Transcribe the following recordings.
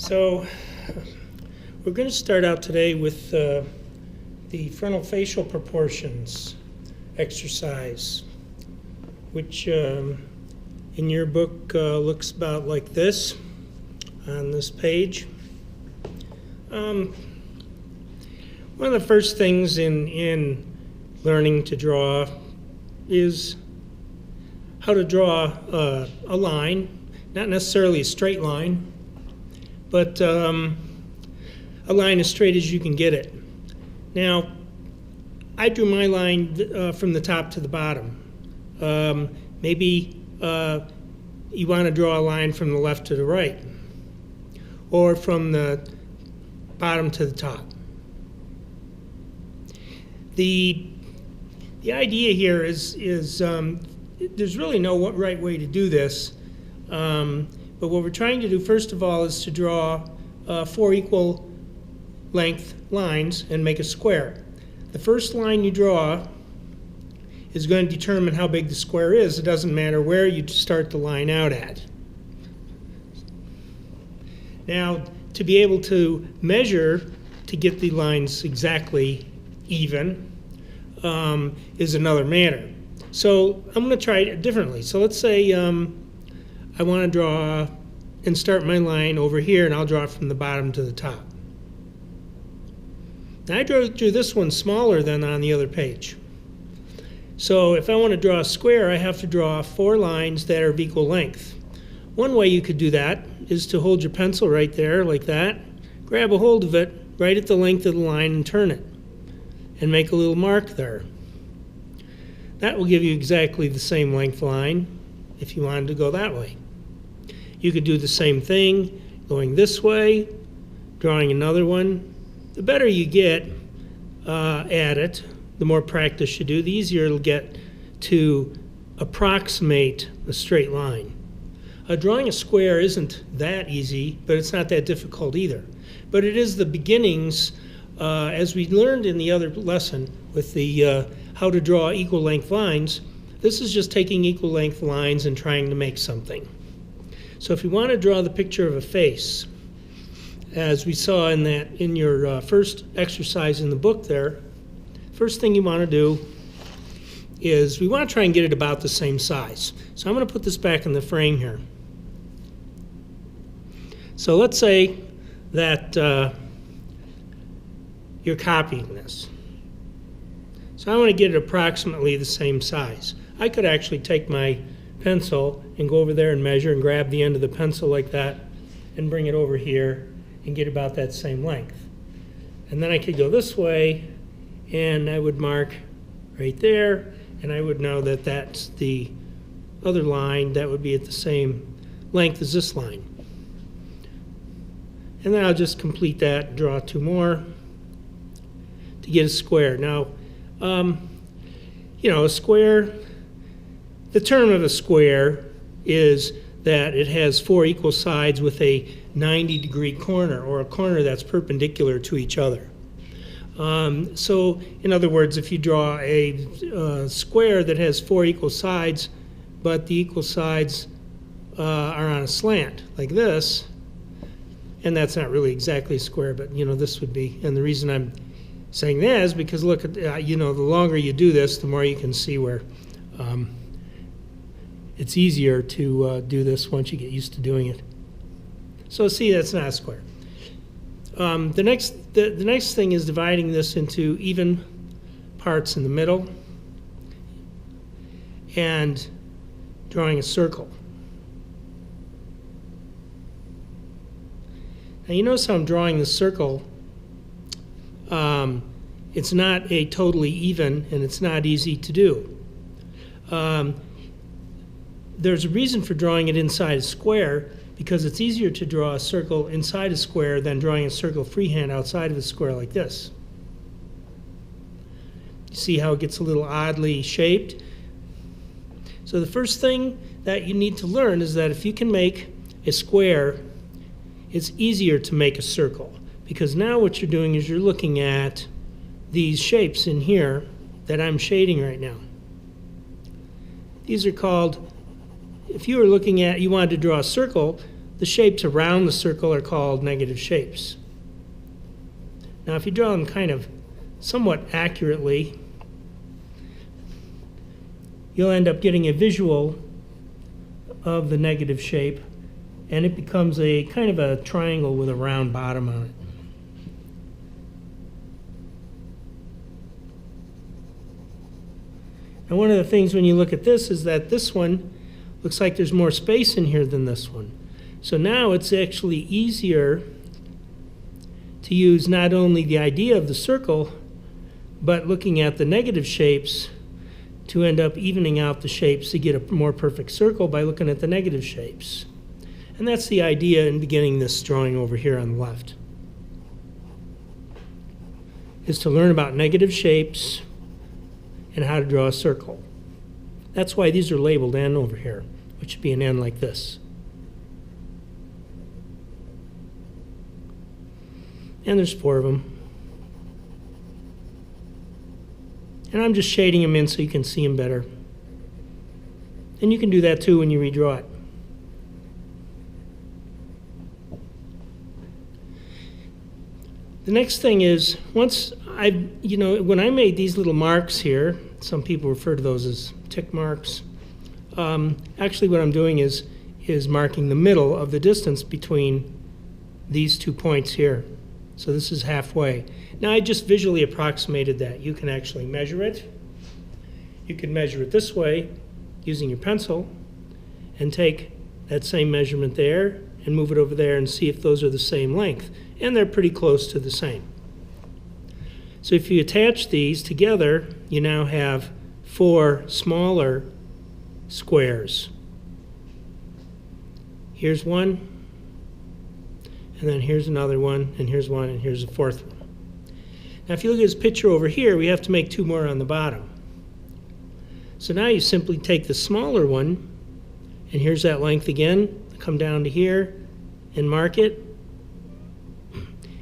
So we're going to start out today with the frontal facial proportions exercise, which in your book looks about like this on this page. One of the first things in learning to draw is how to draw a line, not necessarily a straight line, but a line as straight as you can get it. Now, I drew my line from the top to the bottom. Maybe you want to draw a line from the left to the right, or from the bottom to the top. The idea here is there's really no right way to do this. But what we're trying to do, first of all, is to draw 4 equal length lines and make a square. The first line you draw is going to determine how big the square is. It doesn't matter where you start the line out at. Now, to be able to measure to get the lines exactly even is another matter. So I'm going to try it differently. So let's say I want to draw and start my line over here, and I'll draw it from the bottom to the top. Now I drew this one smaller than on the other page. So if I want to draw a square, I have to draw 4 lines that are of equal length. One way you could do that is to hold your pencil right there like that, grab a hold of it right at the length of the line and turn it, and make a little mark there. That will give you exactly the same length line if you wanted to go that way. You could do the same thing going this way, drawing another one. The better you get at it, the more practice you do, the easier it'll get to approximate a straight line. Drawing a square isn't that easy, but it's not that difficult either. But it is the beginnings, as we learned in the other lesson with the how to draw equal length lines. This is just taking equal length lines and trying to make something. So if you want to draw the picture of a face, as we saw in your first exercise in the book there, first thing you want to do is we want to try and get it about the same size. So I'm going to put this back in the frame here. So let's say that you're copying this. So I want to get it approximately the same size. I could actually take my pencil and go over there and measure and grab the end of the pencil like that and bring it over here and get about that same length. And then I could go this way and I would mark right there, and I would know that that's the other line that would be at the same length as this line. And then I'll just complete that and draw 2 more to get a square. Now, a square, the term of a square is that it has 4 equal sides with a 90-degree corner, or a corner that's perpendicular to each other. So, in other words, if you draw a square that has 4 equal sides, but the equal sides are on a slant, like this, and that's not really exactly a square, but this would be. And the reason I'm saying that is because look at the longer you do this, the more you can see where it's easier to do this once you get used to doing it. So see, that's not a square. The next thing is dividing this into even parts in the middle and drawing a circle. Now you notice how I'm drawing the circle. It's not a totally even, and it's not easy to do. There's a reason for drawing it inside a square, because it's easier to draw a circle inside a square than drawing a circle freehand outside of a square like this. You see how it gets a little oddly shaped? So the first thing that you need to learn is that if you can make a square, it's easier to make a circle, because now what you're doing is you're looking at these shapes in here that I'm shading right now. These are called, if you were looking at, you wanted to draw a circle, the shapes around the circle are called negative shapes. Now, if you draw them kind of somewhat accurately, you'll end up getting a visual of the negative shape, and it becomes a kind of a triangle with a round bottom on it. And one of the things when you look at this is that this one looks like there's more space in here than this one. So now it's actually easier to use not only the idea of the circle, but looking at the negative shapes to end up evening out the shapes to get a more perfect circle by looking at the negative shapes. And that's the idea in beginning this drawing over here on the left, is to learn about negative shapes and how to draw a circle. That's why these are labeled N over here, which should be an N like this. And there's 4 of them. And I'm just shading them in so you can see them better. And you can do that too when you redraw it. The next thing is, once when I made these little marks here, some people refer to those as tick marks. Actually what I'm doing is marking the middle of the distance between these 2 points here. So this is halfway. Now I just visually approximated that. You can actually measure it. You can measure it this way using your pencil and take that same measurement there and move it over there and see if those are the same length. And they're pretty close to the same. So if you attach these together, you now have 4 smaller squares. Here's one, and then here's another one, and here's one, and here's a 4th one. Now if you look at this picture over here, we have to make 2 more on the bottom. So now you simply take the smaller one, and here's that length again, come down to here and mark it.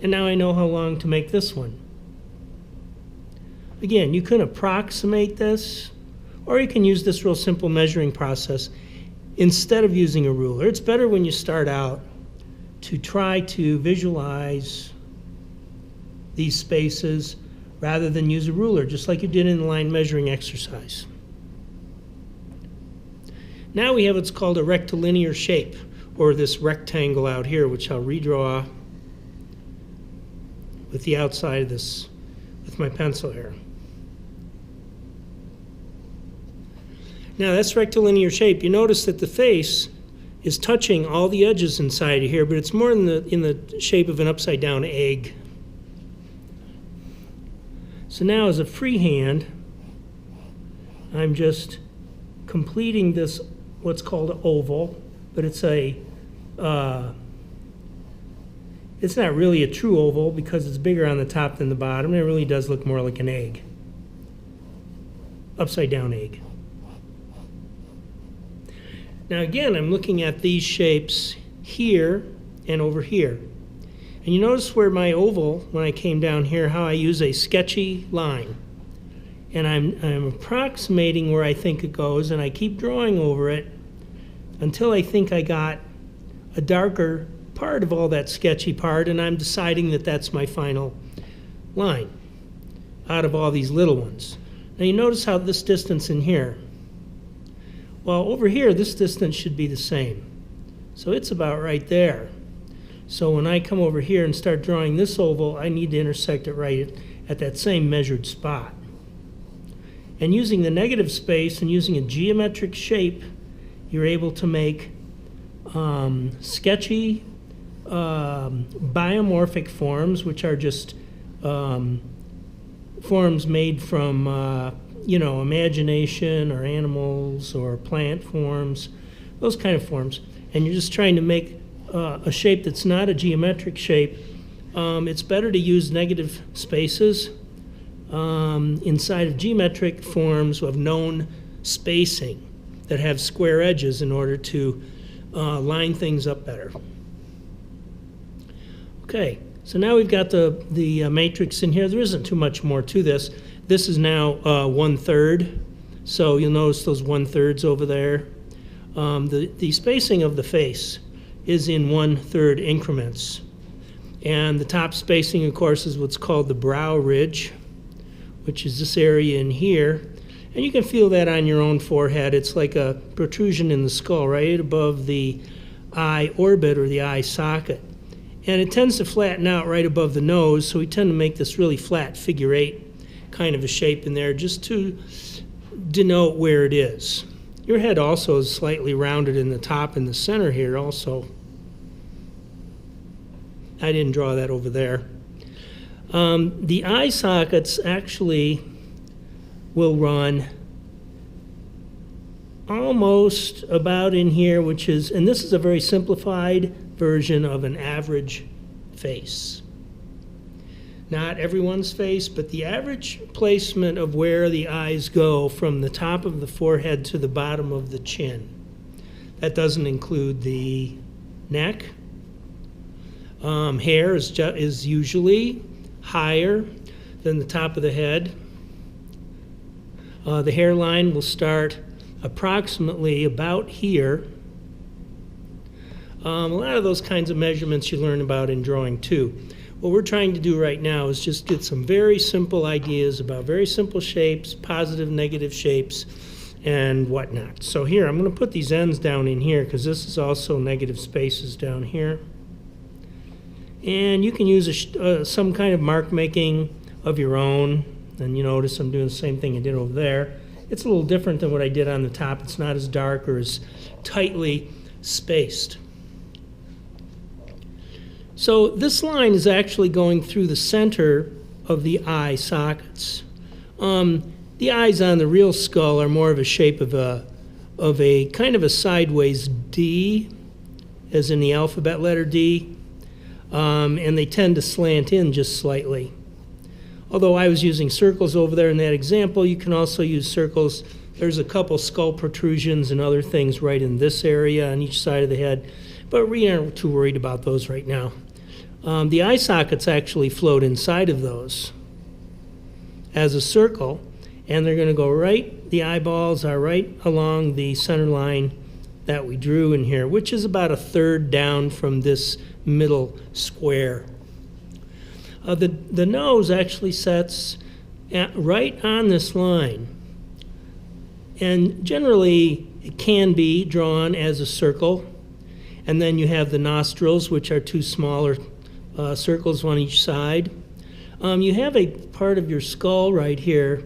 And now I know how long to make this one. Again, you can approximate this, or you can use this real simple measuring process instead of using a ruler. It's better when you start out to try to visualize these spaces rather than use a ruler, just like you did in the line measuring exercise. Now we have what's called a rectilinear shape, or this rectangle out here, which I'll redraw with the outside of this, with my pencil here. Now that's rectilinear shape. You notice that the face is touching all the edges inside of here, but it's more in the shape of an upside down egg. So now as a freehand, I'm just completing this, what's called an oval, but it's not really a true oval because it's bigger on the top than the bottom, and it really does look more like an egg. Upside down egg. Now again, I'm looking at these shapes here and over here. And you notice where my oval, when I came down here, how I use a sketchy line. And I'm approximating where I think it goes, and I keep drawing over it until I think I got a darker part of all that sketchy part, and I'm deciding that that's my final line out of all these little ones. Now you notice how this distance in here, well over here this distance should be the same. So it's about right there. So when I come over here and start drawing this oval, I need to intersect it right at that same measured spot. And using the negative space and using a geometric shape, you're able to make sketchy biomorphic forms, which are just forms made from imagination, or animals, or plant forms, those kind of forms. And you're just trying to make a shape that's not a geometric shape. It's better to use negative spaces inside of geometric forms of known spacing that have square edges in order to line things up better. Okay, so now we've got the matrix in here. There isn't too much more to this. This is now 1/3, so you'll notice those 1/3s over there. The spacing of the face is in 1/3 increments. And the top spacing, of course, is what's called the brow ridge, which is this area in here. And you can feel that on your own forehead. It's like a protrusion in the skull right above the eye orbit or the eye socket. And it tends to flatten out right above the nose, so we tend to make this really flat figure 8 kind of a shape in there just to denote where it is. Your head also is slightly rounded in the top and the center here also. I didn't draw that over there. The eye sockets actually will run almost about in here, which is, and this is a very simplified version of an average face. Not everyone's face, but the average placement of where the eyes go from the top of the forehead to the bottom of the chin. That doesn't include the neck. Hair is usually higher than the top of the head. The hairline will start approximately about here. A lot of those kinds of measurements you learn about in drawing too. What we're trying to do right now is just get some very simple ideas about very simple shapes, positive, negative shapes, and whatnot. So here, I'm going to put these ends down in here because this is also negative spaces down here. And you can use some kind of mark making of your own. And you notice I'm doing the same thing I did over there. It's a little different than what I did on the top. It's not as dark or as tightly spaced. So this line is actually going through the center of the eye sockets. The eyes on the real skull are more of a shape of a kind of a sideways D, as in the alphabet letter D, and they tend to slant in just slightly. Although I was using circles over there in that example, you can also use circles. There's a couple skull protrusions and other things right in this area on each side of the head, but we aren't too worried about those right now. The eye sockets actually float inside of those as a circle, and they're going to go right, the eyeballs are right along the center line that we drew in here, which is about 1/3 down from this middle square. The nose actually sets right on this line, and generally it can be drawn as a circle, and then you have the nostrils, which are 2 smaller circles on each side. You have a part of your skull right here,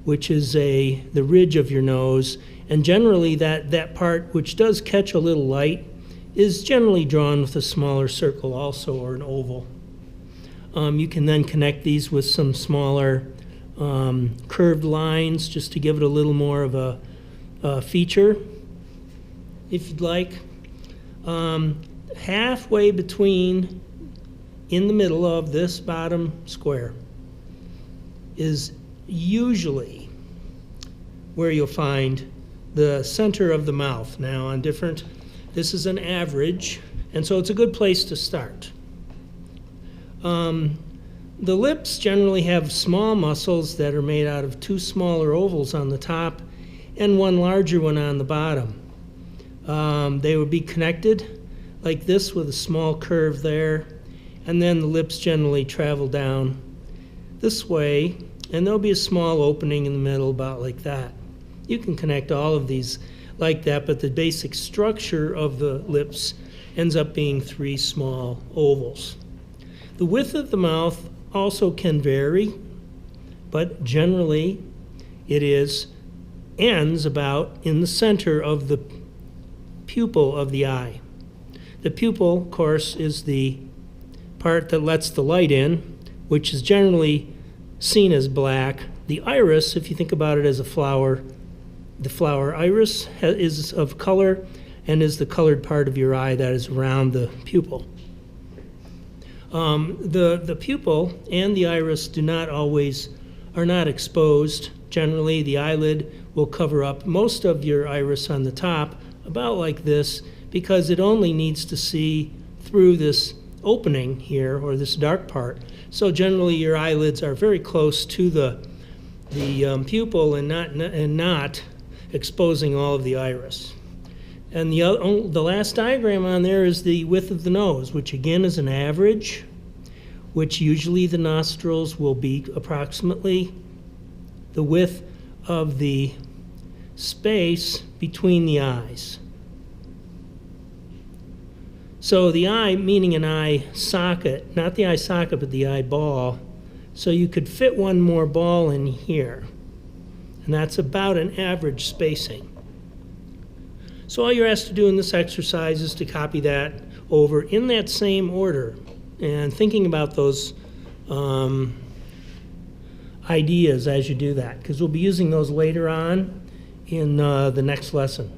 which is the ridge of your nose, and generally that part, which does catch a little light, is generally drawn with a smaller circle also, or an oval. You can then connect these with some smaller curved lines just to give it a little more of a feature, if you'd like. Halfway between, in the middle of this bottom square, is usually where you'll find the center of the mouth. Now this is an average, and so it's a good place to start. The lips generally have small muscles that are made out of 2 smaller ovals on the top and 1 larger one on the bottom. They would be connected like this with a small curve there, and then the lips generally travel down this way, and there'll be a small opening in the middle about like that. You can connect all of these like that, but the basic structure of the lips ends up being 3 small ovals. The width of the mouth also can vary, but generally it ends about in the center of the pupil of the eye. The pupil, of course, is the part that lets the light in, which is generally seen as black. The iris, if you think about it as a flower, the flower iris is of color and is the colored part of your eye that is around the pupil. The pupil and the iris are not exposed. Generally, the eyelid will cover up most of your iris on the top, about like this, because it only needs to see through this opening here, or this dark part. So generally, your eyelids are very close to the pupil and not exposing all of the iris. And the last diagram on there is the width of the nose, which again is an average, which usually the nostrils will be approximately the width of the space between the eyes. So the eye, meaning an eye socket, not the eye socket, but the eyeball. So you could fit one more ball in here. And that's about an average spacing. So all you're asked to do in this exercise is to copy that over in that same order and thinking about those ideas as you do that, because we'll be using those later on in the next lesson.